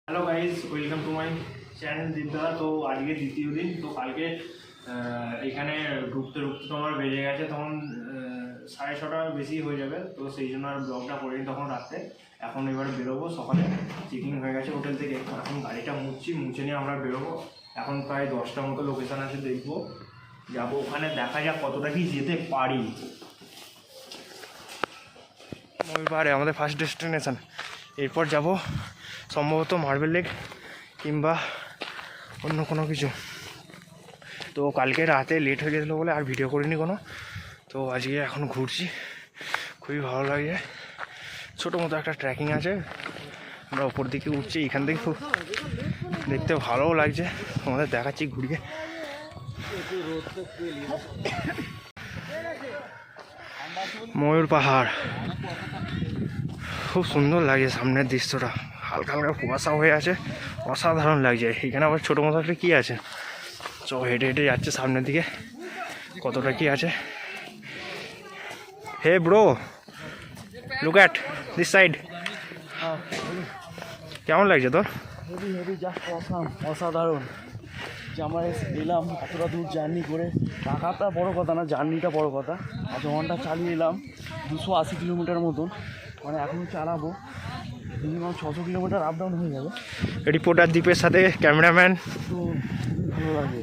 Hello guys, welcome to my channel Dipdada. তো আজকে দ্বিতীয় দিন। তো কালকে এখানে ঢুকতে ঢুকতে তো আমার বেজে গেছে, তখন 6:30 বেশি হয়ে যাবে। তো সেই জন্য আর ব্লগটা করিনি তখন রাত্রে। এখন এবার বেরোবো, সকালে চেকিং হয়ে গেছে হোটেল থেকে। এখন গাড়িটা মুছে নিয়ে আমরা বেরোবো। এখন প্রায় 10টার মতো লোকেশান আছে, দেখবো যাবো ওখানে, দেখা যাক কতটা কি যেতে পারি। ময়ূরপাহাড়ে আমাদের ফার্স্ট ডেস্টিনেশন। এরপর যাব সম্ভবত মার্বেল লেক কিংবা অন্য কোনো কিছু। তো কালকে রাতে লেট হয়ে গেছিলো বলে আর ভিডিও করিনি কোনো। তো আজকে এখন ঘুরছি, খুবই ভালো লাগে। ছোটো মতো একটা ট্রেকিং আছে, আমরা ওপর দিকে উঠছি। এখান থেকে খুব দেখতে ভালোও লাগছে, তোমাদের দেখাচ্ছি ঘুরিয়ে। ময়ূর পাহাড় খুব সুন্দর লাগে, সামনের দৃশ্যটা হালকা হালকা কুয়াশা হয়ে আছে, অসাধারণ লাগছে। এখানে আবার ছোটো মতো একটা কী আছে, হেঁটে হেঁটে যাচ্ছে সামনের দিকে, কতটা কি আছে। Hey bro, look at this side. কেমন লাগছে তোর? হেভি জাস্ট অসাধারণ যে আমরা এলাম এতটা দূর জার্নি করে। টাকাটা বড় কথা না, জার্নিটা বড় কথা। 5 ঘন্টা চালিয়ে এলাম, 280 কিলোমিটার মতন। মানে এখনও চালাবো, মিনিমাম 600 কিলোমিটার আপ ডাউন হয়ে যাবে। রিপোর্টার দ্বীপের সাথে ক্যামেরাম্যান। তো ভালো লাগে।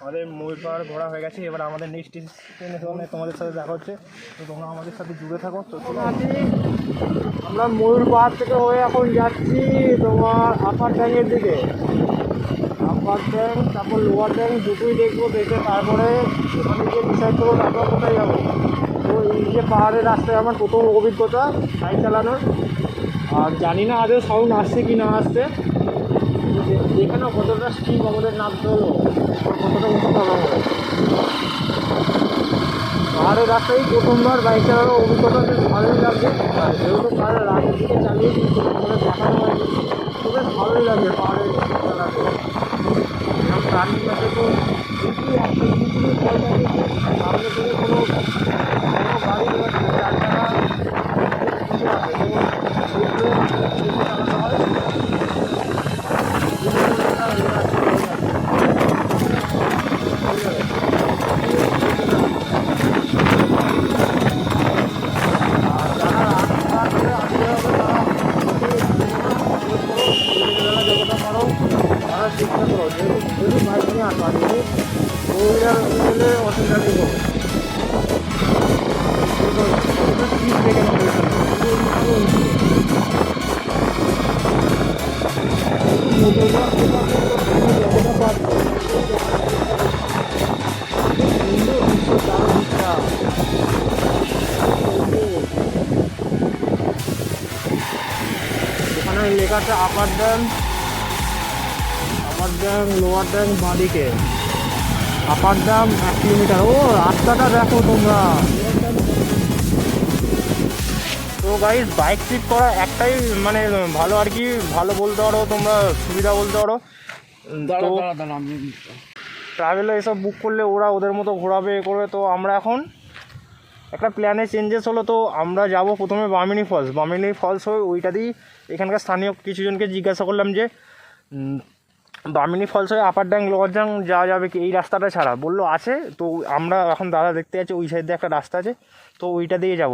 আমাদের ময়ূর পাহাড় ঘোরা হয়ে গেছে, এবার আমাদের নেক্সট স্টেশনে তোমাদের সাথে দেখা হচ্ছে। তো তোমরা আমাদের সাথে জুড়ে থাকো। তো আমরা ময়ূর পাহাড় থেকে হয়ে এখন যাচ্ছি তোমার আপার ট্যাঙ্কের দিকে। আপার ট্যাঙ্ক তারপর লোয়ার ট্যাঙ্ক দুটোই দেখবো, দেখে তারপরে ওখানে গিয়ে ডিসাইড করবো তারপর কোথায় যাবো। তো এই যে পাহাড়ের রাস্তায় আমার প্রথম অভিজ্ঞতা বাইক চালানোর, আর জানি না আদৌ সাউন্ড আসছে কি না আসছে। দেখে না কতটা স্টিপ আমাদের নামতে হলো, কতটা উঠতে হবে আমাদের। পাহাড়ের রাস্তায় প্রথমবার বাইক চালানোর অভিজ্ঞতা বেশ ভালোই লাগছে। যেহেতু পাহাড়ের রাতের দিকে চালিয়ে আমাদের দেখানো হয়নি, তো বেশ ভালোই লাগে পাহাড়ের চালাতে। এরকম টার্নিং আছে তো দেখি একটা জিনিস ভয় লাগে, সামনে থেকে কোনো গাড়ি চার চাকা কিছু আছে চালাতে হয়। চেষ্টা করো, যদি বাইক নিয়ে আসা ওইটার অসুবিধা নেই। এখানে লেখা আছে upper dam, upper dam, lower dam বাঁদিকে। Upper dam 1 kilometre. ও রাস্তাটা দেখো তোমরা। তো গাইস, বাইক ট্রিপ করা একটাই মানে ভালো আর কি, ভালো বলতে পারো তোমরা, সুবিধা বলতে পারো। তো ট্রাভেলে এসব বুক করলে ওরা ওদের মতো ঘোরাবে এ করবে। তো আমরা এখন একটা প্ল্যানে চেঞ্জেস হলো। তো আমরা যাব প্রথমে বামিনী ফলস হয়ে ওইটা দিয়েই এখানকার স্থানীয় কিছুজনকে জিজ্ঞাসা করলাম যে বামিনী ফলস হয়ে আপার ড্যাম লোয়ার ড্যাম যাওয়া যাবে কি এই রাস্তাটা ছাড়া। বললো আছে। তো আমরা এখন দাদা দেখতে যাচ্ছি ওই সাইড দিয়ে একটা রাস্তা আছে, তো ওইটা দিয়ে যাব।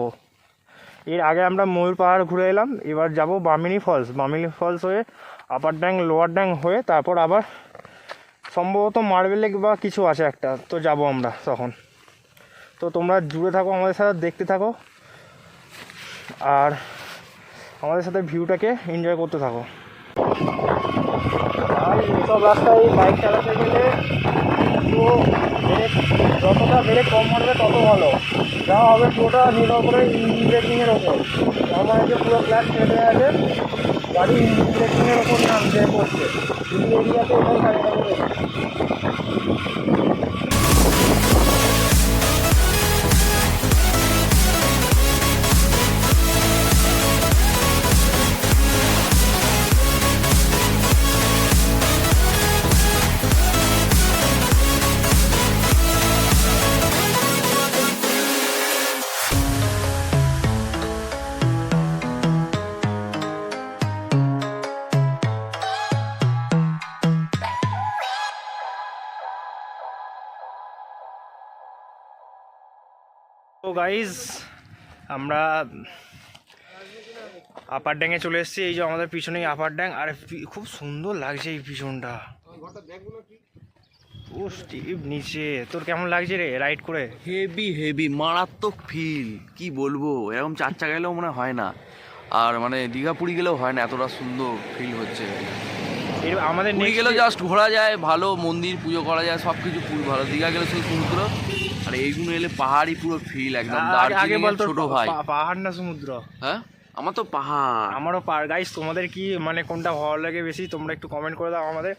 এর আগে আমরা ময়ূর পাহাড় ঘুরে এলাম, এবার যাব বামিনী ফলস হয়ে আপার ড্যাম লোয়ার ড্যাম হয়ে তারপর আবার সম্ভবত মার্বেল লেক বা কিছু আছে একটা, তো যাব আমরা তখন। তো তোমরা জুড়ে থাকো আমাদের সাথে, দেখতে থাকো আর আমাদের সাথে ভিউটাকে এনজয় করতে থাকো। আর এইসব রাস্তায় বাইক চালাতে গেলে তো যতটা ব্রেক কম মারবে তত ভালো। যা হবে পুরোটা নির্ভর করে ইঞ্জিন ব্রেকিংয়ের ওপর। আমার যে পুরো ক্লাস কেটে আছে, গাড়ি ইঞ্জিন ব্রেকিংয়ের ওপর নামছে করছে। এই এরিয়াতে এটাই গাড়িটা করে। তো গাইজ আমরা আপার ড্যাঙে চলে এসেছি। এই যে আমাদের পিছনেই আপার ড্যাং, আর খুব সুন্দর লাগছে এই পিছনটা। ও স্টিপ নিচে, তোর কেমন লাগছে রে রাইড করে? হেভি হেভি মারাত্মক ফিল, কি বলবো, এরকম 4 চাকা গেলেও মনে হয় না, আর মানে দীঘা পুরী গেলেও হয় না, এতটা সুন্দর ফিল হচ্ছে। আমাদের পুরী গেলেও জাস্ট ঘোরা যায়, ভালো মন্দির পুজো করা যায়, সব কিছু পুরো ভালো। দীঘা গেলে শুধু সমুদ্র, আর এইগুলো এলে পাহাড়ি পুরো ফিল একদম। আগে বলতো ছোট ভাই, পাহাড় না সমুদ্র? হ্যাঁ আমার তো পাহাড়। আমারও পাহাড়। গাইস তোমাদের কি মানে কোনটা ভালো লাগে বেশি, তোমরা একটু কমেন্ট করে দাও আমাদের।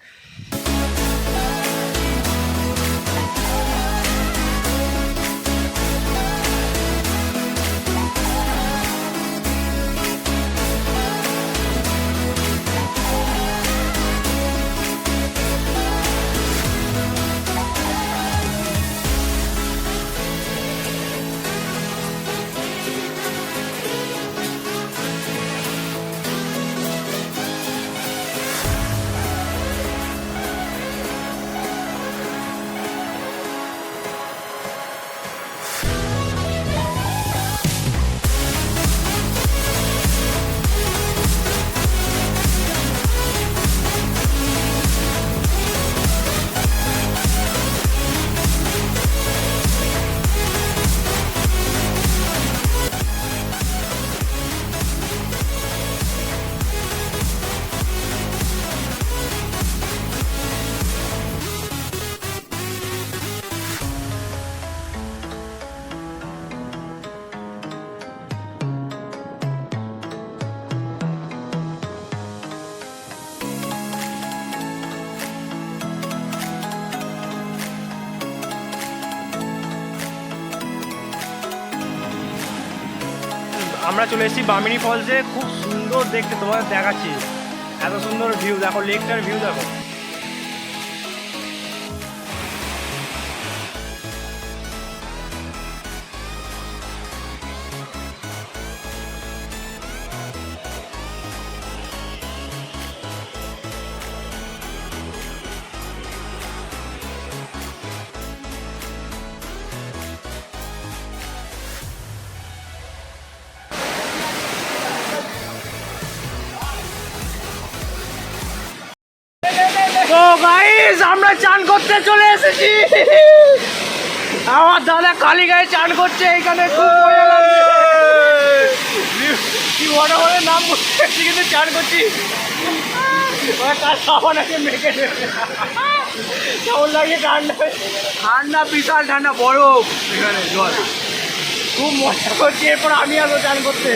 আমরা চলে এসেছি বামিনী ফলসে। খুব সুন্দর দেখতে, তোমাদের দেখাচ্ছি। এত সুন্দর ভিউ দেখো, লেকটার ভিউ দেখো। তো গাইস আমরা চান করতে চলে এসেছি। আমার দাদা কালী গায়ে চান করছে এখানে, খুব মজা লাগছে। কি ওয়াটারফলের নাম বলছি কিন্তু চান করছি। তার সাবানাকে মেখে দেবে। কেমন লাগে? ঠান্ডা ঠান্ডা, বিশাল ঠান্ডা, বরফ এখানে জল। খুব মজা করছি। এরপর আমি আসবো চান করতে।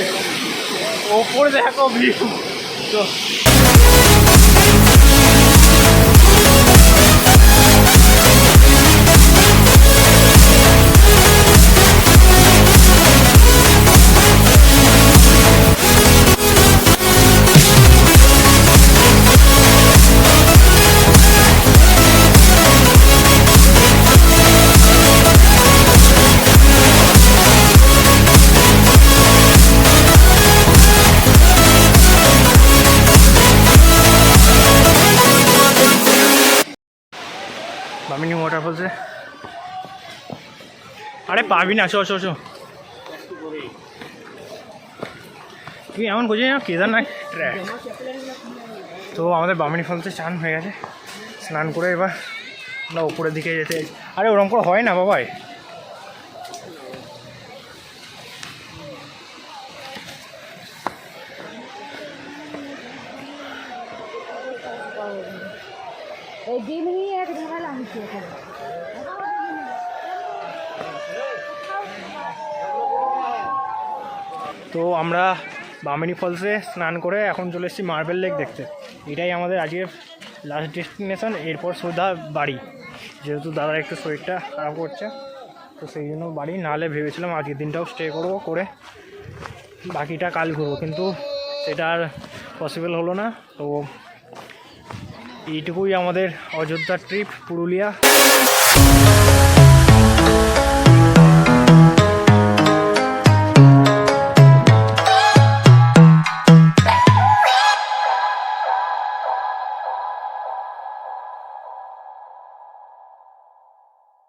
ওপরে দেখো ভিউ। তো বামিনী ওয়াটারফলসে, আরে পাবি না, শো শো শো। তুই এমন করছিস না কেদারনাথ ট্র্যাক। তো আমাদের বামিনী ফলসে চান হয়ে গেছে, স্নান করে এবার আমরা উপরের দিকে যেতে। আরে ওরকম করে হয় না বাবাই। তো আমরা বামিনী ফলসে স্নান করে এখন চলে এসেছি মার্বেল লেক দেখতে। এটাই আমাদের আজকের লাস্ট ডেস্টিনেশন। এরপর সোজা বাড়ি, যেহেতু দাদার একটু শরীরটা খারাপ করছে, তো সেই জন্য বাড়ি। নাহলে ভেবেছিলাম আজকের দিনটাও স্টে করবো, করে বাকিটা কাল ঘুরবো, কিন্তু সেটা আর পসিবল হলো না। তো এইটুকুই আমাদের অযোধ্যা ট্রিপ পুরুলিয়া।